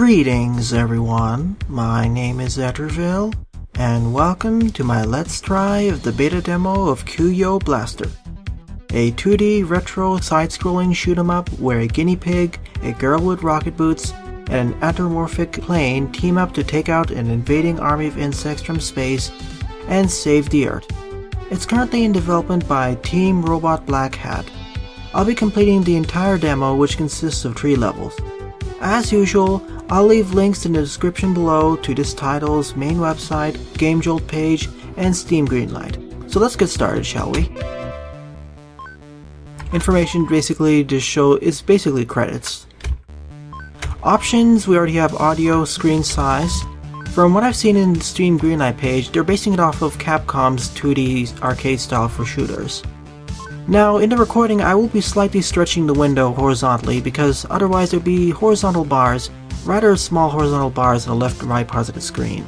Greetings everyone, my name is Etterville, and welcome to my Let's Try of the beta demo of Kuyo Blaster, a 2D retro side-scrolling shoot-'em-up where a guinea pig, a girl with rocket boots, and an anthropomorphic plane team up to take out an invading army of insects from space and save the Earth. It's currently in development by Team Robot Black Hat. I'll be completing the entire demo, which consists of 3 levels. As usual, I'll leave links in the description below to this title's main website, GameJolt page, and Steam Greenlight. So let's get started, shall we? Information basically to show is basically credits. Options, we already have audio, screen size. From what I've seen in the Steam Greenlight page, they're basing it off of Capcom's 2D arcade style for shooters. Now, in the recording, I will be slightly stretching the window horizontally because otherwise there'd be horizontal bars, rather small horizontal bars on the left and right parts of the screen.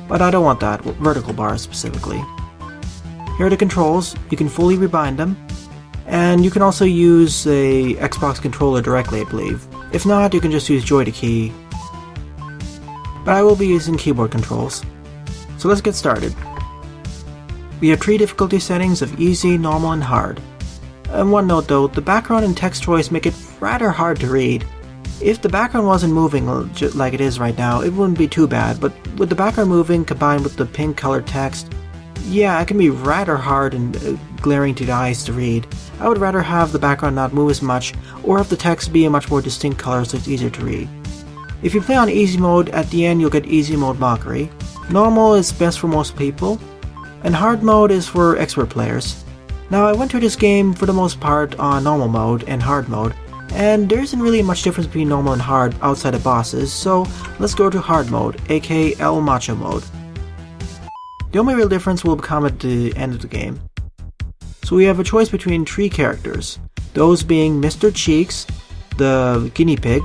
But I don't want that, vertical bars specifically. Here are the controls. You can fully rebind them, and you can also use a Xbox controller directly, I believe. If not, you can just use Joy-to-Key. But I will be using keyboard controls. So let's get started. We have 3 difficulty settings of easy, normal, and hard. And one note though, the background and text choice make it rather hard to read. If the background wasn't moving like it is right now, it wouldn't be too bad, but with the background moving combined with the pink colored text, yeah, it can be rather hard and glaring to the eyes to read. I would rather have the background not move as much, or have the text be a much more distinct color so it's easier to read. If you play on easy mode, at the end you'll get easy mode mockery. Normal is best for most people, and hard mode is for expert players. Now, I went through this game for the most part on normal mode and hard mode, and there isn't really much difference between normal and hard outside of bosses, so let's go to hard mode, aka El Macho mode. The only real difference will come at the end of the game. So we have a choice between 3 characters, those being Mr. Cheeks, the guinea pig,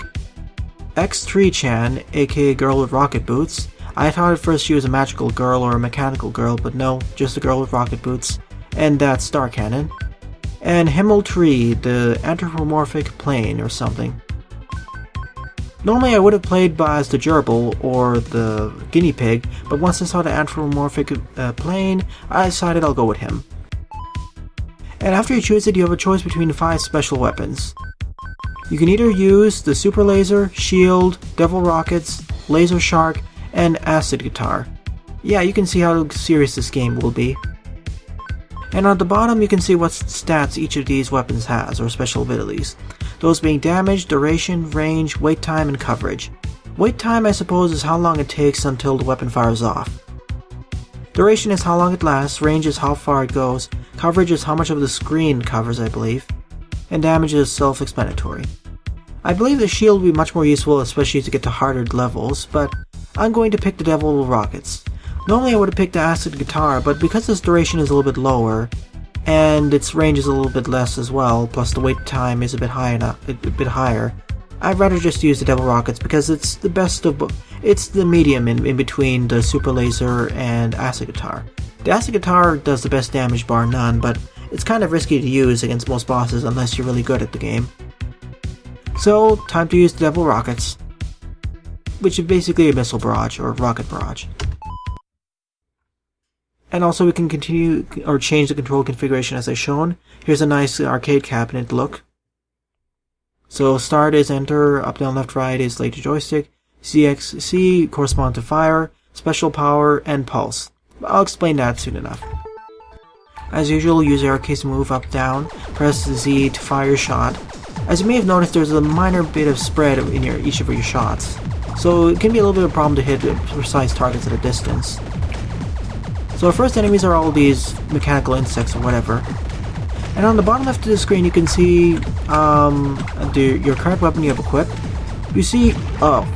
X3-chan, aka girl with rocket boots. I thought at first she was a magical girl or a mechanical girl, but no, just a girl with rocket boots. And that's Star Cannon, and Himmel Tree, the anthropomorphic plane or something. Normally I would have played as the gerbil or the guinea pig, but once I saw the anthropomorphic plane, I decided I'll go with him. And after you choose it, you have a choice between 5 special weapons. You can either use the super laser, shield, devil rockets, laser shark, and acid guitar. Yeah, you can see how serious this game will be. And on the bottom you can see what stats each of these weapons has, or special abilities. Those being damage, duration, range, wait time, and coverage. Wait time, I suppose, is how long it takes until the weapon fires off. Duration is how long it lasts, range is how far it goes, coverage is how much of the screen it covers, I believe, and damage is self-explanatory. I believe the shield will be much more useful, especially to get to harder levels, but I'm going to pick the devil rockets. Normally I would have picked the acid guitar, but because its duration is a little bit lower, and its range is a little bit less as well, plus the wait time is a bit higher, I'd rather just use the devil rockets because it's the best of it's the medium in between the super laser and acid guitar. The acid guitar does the best damage bar none, but it's kind of risky to use against most bosses unless you're really good at the game. So, time to use the devil rockets, which is basically a missile barrage or rocket barrage. And also we can continue or change the control configuration as I've shown. Here's a nice arcade cabinet look. So start is enter, up, down, left, right is laser joystick, CXC correspond to fire, special power, and pulse. I'll explain that soon enough. As usual, use arrow keys to move up, down, press Z to fire your shot. As you may have noticed, there's a minor bit of spread in each of your shots, so it can be a little bit of a problem to hit precise targets at a distance. So our first enemies are all these mechanical insects or whatever. And on the bottom left of the screen you can see your current weapon you have equipped. You see... oh.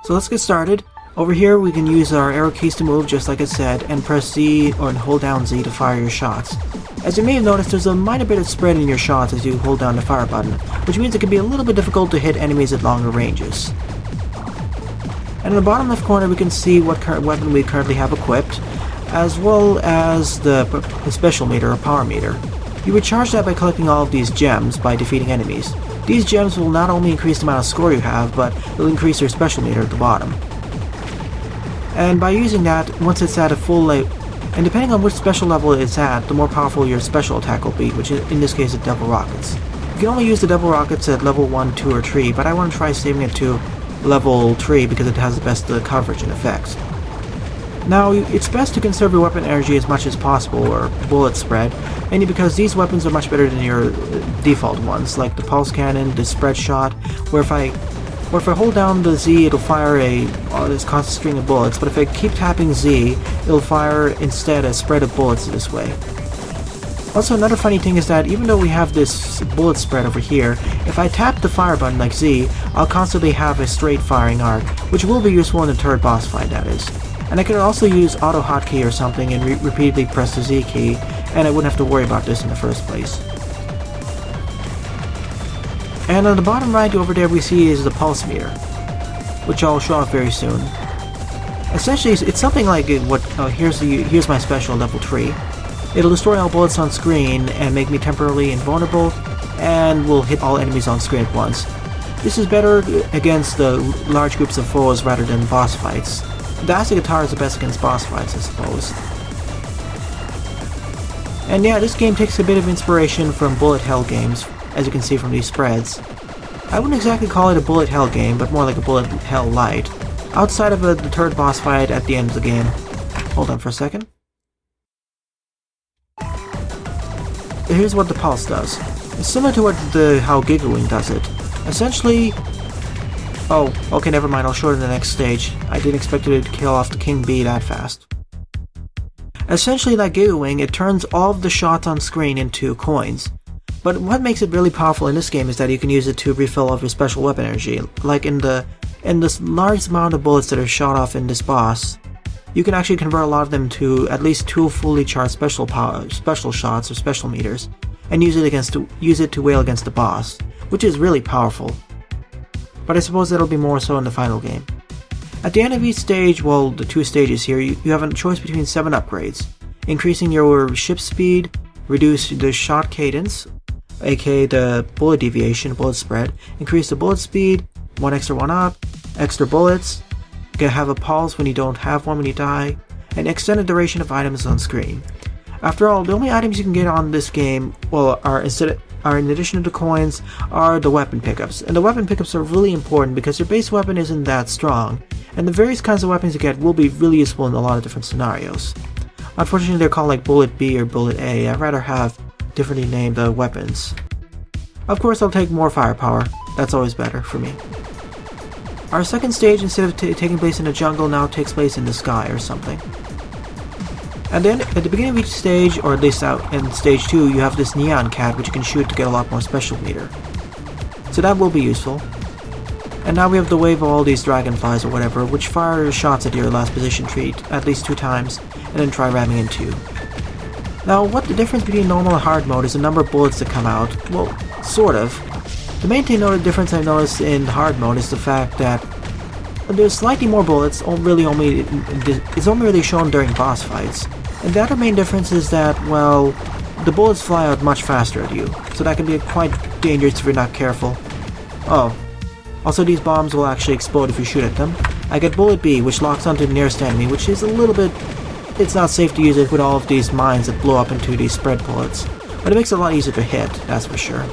So let's get started. Over here we can use our arrow keys to move just like I said, and press Z or hold down Z to fire your shots. As you may have noticed, there's a minor bit of spread in your shots as you hold down the fire button, which means it can be a little bit difficult to hit enemies at longer ranges. And in the bottom left corner we can see what current weapon we currently have equipped. as well as the special meter or power meter. You recharge that by collecting all of these gems by defeating enemies. These gems will not only increase the amount of score you have, but will increase your special meter at the bottom. And by using that, once it's at a full and depending on which special level it's at, the more powerful your special attack will be, which in this case is Devil Rockets. You can only use the Devil Rockets at level 1, 2, or 3, but I want to try saving it to level 3 because it has the best coverage and effects. Now, it's best to conserve your weapon energy as much as possible, or bullet spread, mainly because these weapons are much better than your default ones, like the pulse cannon, the spread shot, where if I hold down the Z, it'll fire this constant string of bullets, but if I keep tapping Z, it'll fire instead a spread of bullets this way. Also, another funny thing is that even though we have this bullet spread over here, if I tap the fire button like Z, I'll constantly have a straight firing arc, which will be useful in the third boss fight, that is. And I could also use auto hotkey or something and repeatedly press the Z key, and I wouldn't have to worry about this in the first place. And on the bottom right over there we see is the pulse meter, which I'll show off very soon. Essentially, it's something like here's my special level 3. It'll destroy all bullets on screen and make me temporarily invulnerable, and will hit all enemies on screen at once. This is better against the large groups of foes rather than boss fights. The acid guitar is the best against boss fights, I suppose. And yeah, this game takes a bit of inspiration from bullet hell games, as you can see from these spreads. I wouldn't exactly call it a bullet hell game, but more like a bullet hell light, outside of the third boss fight at the end of the game. Hold on for a second. Here's what the pulse does. It's similar to how Giggling does it. Essentially... Oh, okay, never mind, I'll show it in the next stage. I didn't expect it to kill off the King Bee that fast. Essentially, like Giggling, it turns all of the shots on screen into coins. But what makes it really powerful in this game is that you can use it to refill off your special weapon energy. Like in this large amount of bullets that are shot off in this boss, you can actually convert a lot of them to at least 2 fully charged special shots or special meters, and use it to wail against the boss, which is really powerful. But I suppose that'll be more so in the final game. At the end of each stage, well, the 2 stages here, you have a choice between 7 upgrades. Increasing your ship speed, reduce the shot cadence, aka the bullet deviation, bullet spread, increase the bullet speed, 1 extra 1-up, extra bullets, you can have a pulse when you don't have one when you die, and extended duration of items on screen. After all, the only items you can get on this game, well, are in addition to the coins, are the weapon pickups. And the weapon pickups are really important because your base weapon isn't that strong, and the various kinds of weapons you get will be really useful in a lot of different scenarios. Unfortunately, they're called like Bullet B or Bullet A. I'd rather have differently named weapons. Of course, I'll take more firepower. That's always better for me. Our second stage, instead of taking place in the jungle, now takes place in the sky or something. And then, at the beginning of each stage, or at least out in stage 2, you have this neon cat which you can shoot to get a lot more special meter. So that will be useful. And now we have the wave of all these dragonflies or whatever, which fire shots at your last position tree at least 2 times, and then try ramming into you. Now, what the difference between normal and hard mode is the number of bullets that come out. Well, sort of. The main difference I've noticed in hard mode is the fact that there's slightly more bullets, it's only really shown during boss fights. And the other main difference is that, well, the bullets fly out much faster at you, so that can be quite dangerous if you're not careful. Oh, also these bombs will actually explode if you shoot at them. I get Bullet B, which locks onto the nearest enemy, which is a little bit... It's not safe to use it with all of these mines that blow up into these spread bullets, but it makes it a lot easier to hit, that's for sure.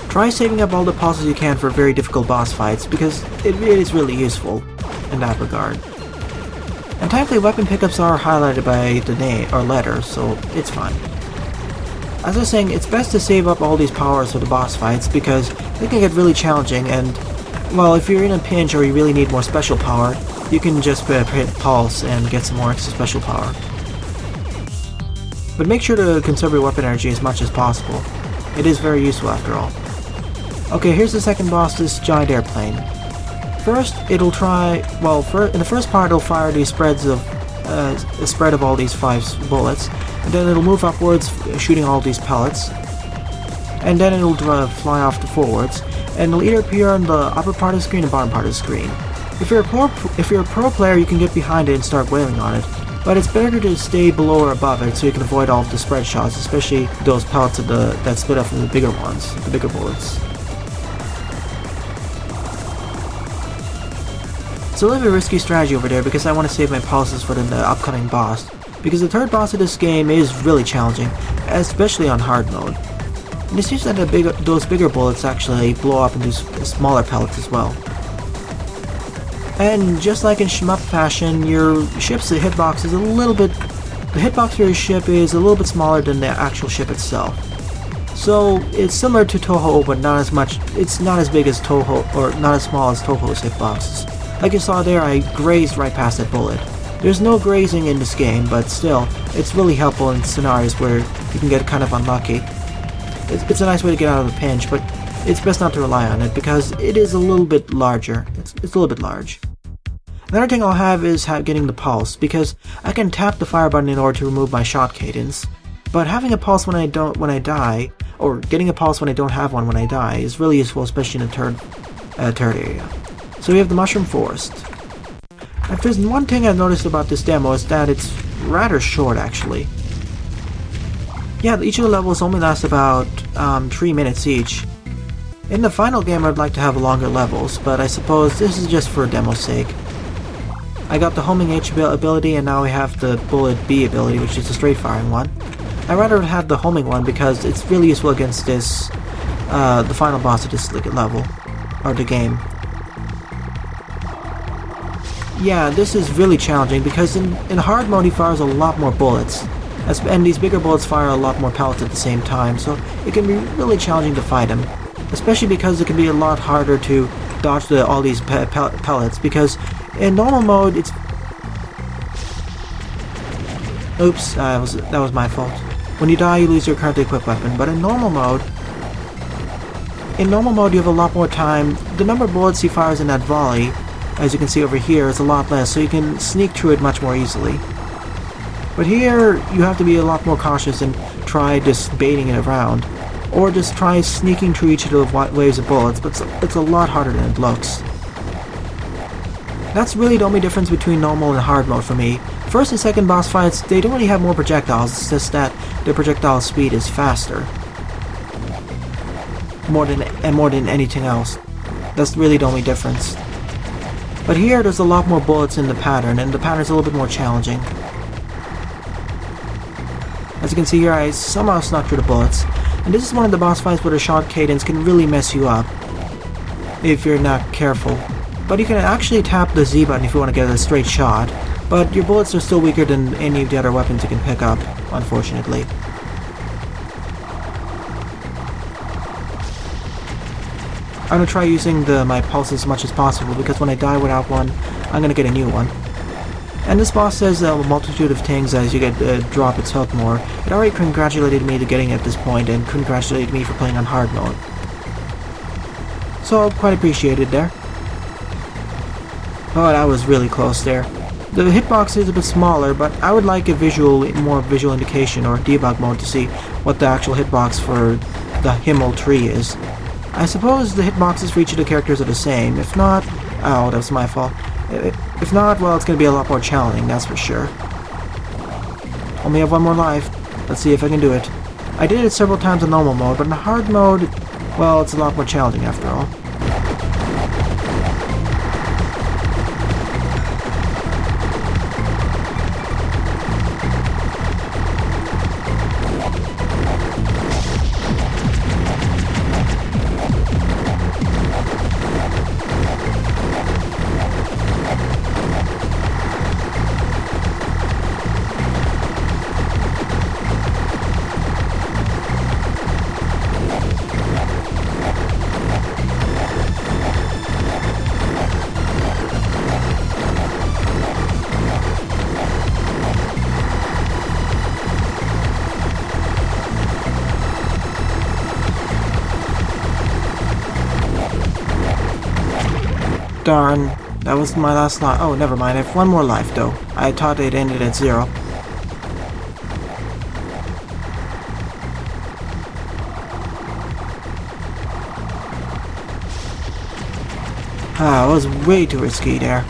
Try saving up all the pulses you can for very difficult boss fights, because it is really useful in that regard. And thankfully weapon pickups are highlighted by the name or letter, so it's fine. As I was saying, it's best to save up all these powers for the boss fights because they can get really challenging, and well, if you're in a pinch or you really need more special power, you can just hit pulse and get some more extra special power. But make sure to conserve your weapon energy as much as possible. It is very useful after all. Okay, here's the second boss, this giant airplane. First, it'll try, well, in the first part it'll fire these spreads of, a spread of all these 5 bullets, and then it'll move upwards, shooting all these pellets, and then it'll fly off to forwards, and it'll either appear on the upper part of the screen or bottom part of the screen. If you're a pro player, you can get behind it and start wailing on it, but it's better to stay below or above it so you can avoid all of the spread shots, especially those pellets that split up from the bigger ones, the bigger bullets. It's a little bit risky strategy over there because I want to save my pulses for the upcoming boss, because the third boss of this game is really challenging, especially on hard mode. And it seems that those bigger bullets actually blow up into smaller pellets as well. And just like in shmup fashion, your ship's hitbox is the hitbox for your ship is a little bit smaller than the actual ship itself. So it's similar to Toho, but not as much. It's not as big as Toho, or not as small as Toho's hitboxes. Like you saw there, I grazed right past that bullet. There's no grazing in this game, but still, it's really helpful in scenarios where you can get kind of unlucky. It's a nice way to get out of a pinch, but it's best not to rely on it because it is a little bit larger. It's a little bit large. Another thing I'll have is getting the pulse, because I can tap the fire button in order to remove my shot cadence. But having a pulse when I die, or getting a pulse when I don't have one when I die, is really useful, especially in the third area. So we have the Mushroom Forest. If there's one thing I've noticed about this demo is that it's rather short, actually. Yeah, each of the levels only lasts about 3 minutes each. In the final game I'd like to have longer levels, but I suppose this is just for demo's sake. I got the homing H ability, and now we have the bullet B ability, which is the straight firing one. I'd rather have the homing one because it's really useful against this, the final boss of this level, or the game. Yeah, this is really challenging because in hard mode he fires a lot more bullets, and these bigger bullets fire a lot more pellets at the same time, so it can be really challenging to fight him, especially because it can be a lot harder to dodge all these pellets, because in normal mode it's... Oops, that was my fault. When you die you lose your currently equipped weapon, but in normal mode you have a lot more time. The number of bullets he fires in that volley, as you can see over here, is a lot less, so you can sneak through it much more easily. But here, you have to be a lot more cautious and try just baiting it around, or just try sneaking through each of the waves of bullets, but it's a lot harder than it looks. That's really the only difference between normal and hard mode for me. First and second boss fights, they don't really have more projectiles, it's just that their projectile speed is faster. More than anything else. That's really the only difference. But here there's a lot more bullets in the pattern, and the pattern's a little bit more challenging. As you can see here, I somehow snuck through the bullets, and this is one of the boss fights where the shot cadence can really mess you up if you're not careful. But you can actually tap the Z button if you want to get a straight shot, but your bullets are still weaker than any of the other weapons you can pick up, unfortunately. I'm going to try using my pulse as much as possible, because when I die without one, I'm going to get a new one. And this boss says a multitude of things as you drop its health more. It already congratulated me to getting at this point, and congratulated me for playing on hard mode. So, quite appreciated there. Oh, that was really close there. The hitbox is a bit smaller, but I would like a more visual indication or debug mode to see what the actual hitbox for the Himmel tree is. I suppose the hitboxes for each of the characters are the same. If not... Oh, that was my fault. If not, well, it's going to be a lot more challenging, that's for sure. Only have one more life. Let's see if I can do it. I did it several times in normal mode, but in hard mode, well, it's a lot more challenging after all. Darn, that was my last life. Oh, never mind, I have one more life though. I thought it ended at 0. Ah, it was way too risky there.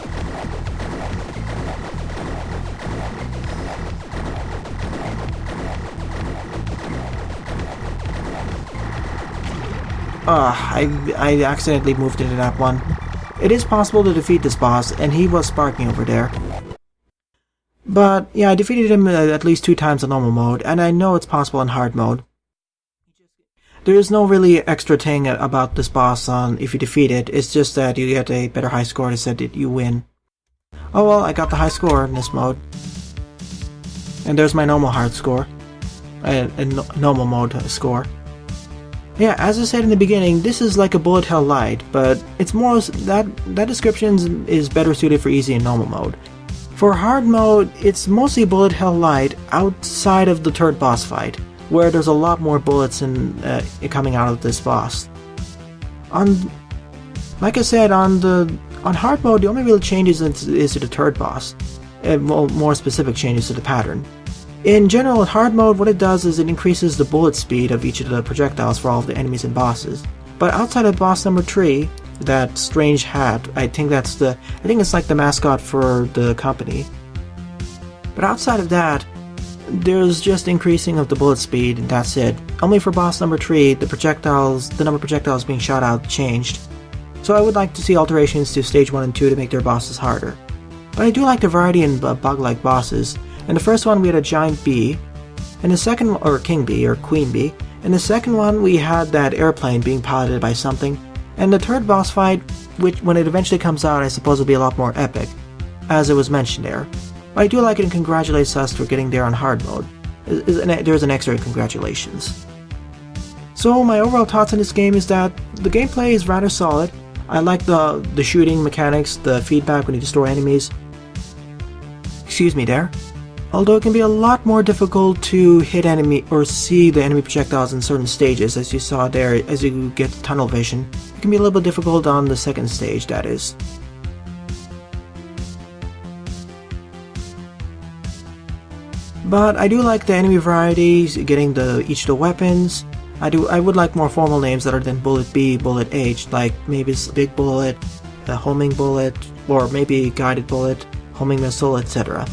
I accidentally moved into that one. It is possible to defeat this boss, and he was sparking over there. But yeah, I defeated him at least 2 times in normal mode, and I know it's possible in hard mode. There is no really extra thing about this boss on if you defeat it, it's just that you get a better high score to say that you win. Oh well, I got the high score in this mode. And there's my normal hard score. Normal mode score. Yeah, as I said in the beginning, this is like a bullet hell light, but it's more that description is better suited for easy and normal mode. For hard mode, it's mostly bullet hell light outside of the third boss fight, where there's a lot more bullets coming out of this boss. Like I said, on hard mode, the only real changes is to the third boss, more specific changes to the pattern. In general, in hard mode, what it does is it increases the bullet speed of each of the projectiles for all of the enemies and bosses. But outside of boss number 3, that strange hat, I think it's like the mascot for the company. But outside of that, there's just increasing of the bullet speed, and that's it. Only for boss number 3, the number of projectiles being shot out changed. So I would like to see alterations to stage 1 and 2 to make their bosses harder. But I do like the variety in bug-like bosses. In the first one we had a giant bee, in the second, or king bee, or queen bee. In the second one we had that airplane being piloted by something. And the third boss fight, which when it eventually comes out I suppose will be a lot more epic, as it was mentioned there. But I do like it and congratulates us for getting there on hard mode. There's an extra congratulations. So my overall thoughts on this game is that the gameplay is rather solid. I like the shooting mechanics, the feedback when you destroy enemies. Excuse me there. Although it can be a lot more difficult to hit enemy or see the enemy projectiles in certain stages, as you saw there, as you get tunnel vision. It can be a little bit difficult on the second stage, that is. But I do like the enemy varieties, getting each of the weapons. I would like more formal names other than Bullet B, Bullet H, like maybe Big Bullet, the Homing Bullet, or maybe Guided Bullet, Homing Missile, etc.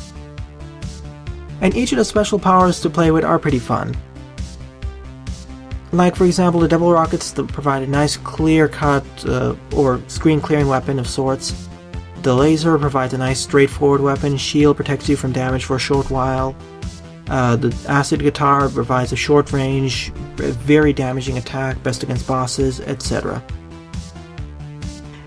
And each of the special powers to play with are pretty fun. Like for example, the Devil Rockets provide a nice clear-cut or screen-clearing weapon of sorts. The laser provides a nice straightforward weapon, shield protects you from damage for a short while. The acid guitar provides a short range, very damaging attack, best against bosses, etc.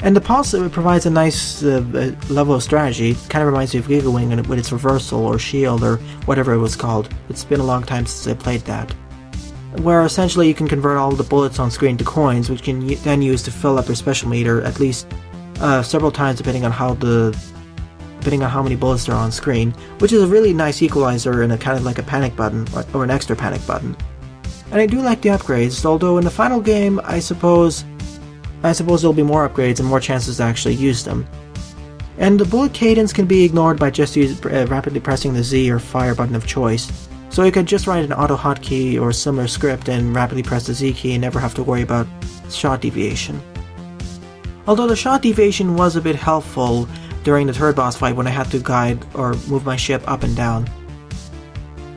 And the pulse provides a nice level of strategy. It kind of reminds me of Giga Wing with its reversal or shield or whatever it was called. It's been a long time since I played that. Where essentially you can convert all the bullets on screen to coins, which you can then use to fill up your special meter at least several times depending on how many bullets there are on screen, which is a really nice equalizer and a kind of like a panic button or an extra panic button. And I do like the upgrades, although in the final game I suppose there'll be more upgrades and more chances to actually use them. And the bullet cadence can be ignored by just rapidly pressing the Z or fire button of choice. So you could just write an auto hotkey or similar script and rapidly press the Z key and never have to worry about shot deviation. Although the shot deviation was a bit helpful during the third boss fight when I had to guide or move my ship up and down.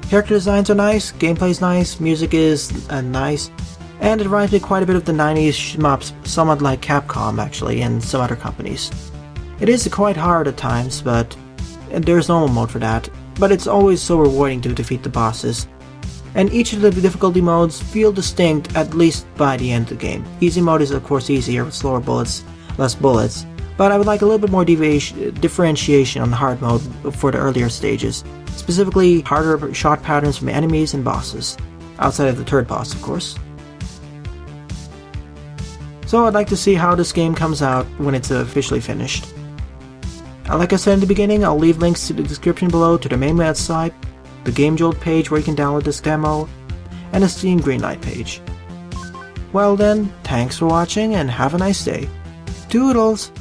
Character designs are nice, gameplay's nice, music is nice, and it reminds me quite a bit of the 90s shmups, somewhat like Capcom actually, and some other companies. It is quite hard at times, but there's normal mode for that, but it's always so rewarding to defeat the bosses. And each of the difficulty modes feel distinct at least by the end of the game. Easy mode is of course easier with slower bullets, less bullets, but I would like a little bit more differentiation on hard mode for the earlier stages, specifically harder shot patterns from enemies and bosses, outside of the third boss of course. So I'd like to see how this game comes out when it's officially finished. Like I said in the beginning, I'll leave links to the description below to the main website, the Game Jolt page where you can download this demo, and the Steam Greenlight page. Well then, thanks for watching and have a nice day. Toodles!